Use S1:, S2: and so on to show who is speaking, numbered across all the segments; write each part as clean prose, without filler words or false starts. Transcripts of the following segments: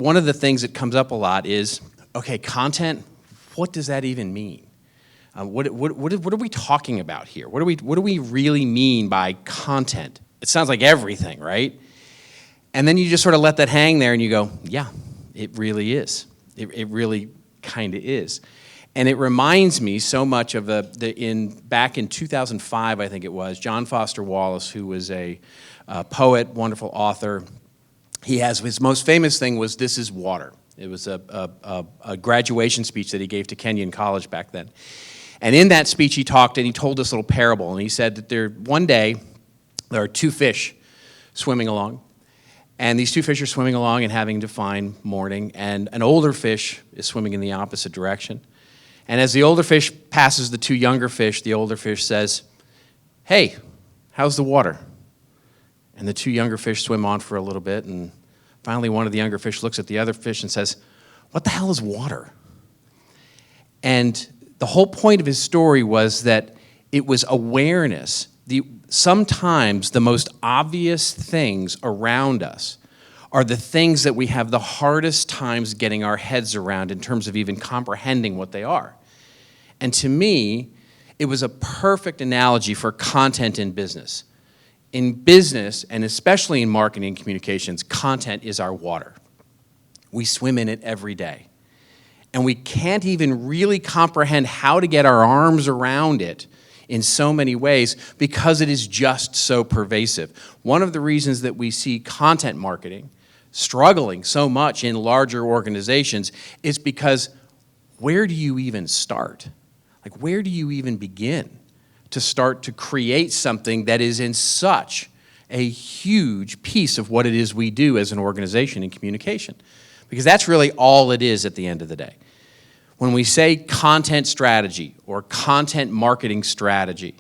S1: one of the things that comes up a lot is, okay, content, what does that even mean? What are we talking about here? What do we really mean by content? It sounds like everything, right? And then you just sort of let that hang there and you go, yeah, it really is. It really kind of is. And it reminds me so much of back in 2005, I think it was, John Foster Wallace, who was a poet, wonderful author. His most famous thing was "This is Water." It was a graduation speech that he gave to Kenyon College back then. And in that speech he talked and he told this little parable, and he said that one day there are two fish swimming along. And these two fish are swimming along and having to find morning, and an older fish is swimming in the opposite direction. And as the older fish passes the two younger fish, the older fish says, "Hey, how's the water?" And the two younger fish swim on for a little bit, and finally one of the younger fish looks at the other fish and says, "What the hell is water?" And the whole point of his story was that it was awareness. Sometimes the most obvious things around us are the things that we have the hardest times getting our heads around in terms of even comprehending what they are. And to me, it was a perfect analogy for content in business. In business, and especially in marketing and communications, content is our water. We swim in it every day. And we can't even really comprehend how to get our arms around it in so many ways because it is just so pervasive. One of the reasons that we see content marketing struggling so much in larger organizations is because where do you even start? Like, where do you even begin to start to create something that is in such a huge piece of what it is we do as an organization in communication? Because that's really all it is at the end of the day. When we say content strategy or content marketing strategy,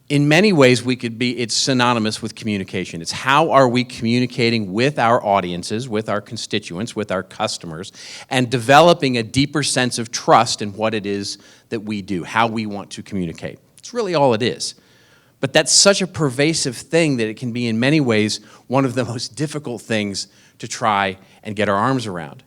S1: in many ways it's synonymous with communication. It's how are we communicating with our audiences, with our constituents, with our customers, and developing a deeper sense of trust in what it is that we do, how we want to communicate. It's really all it is. But that's such a pervasive thing that it can be in many ways one of the most difficult things to try and get our arms around.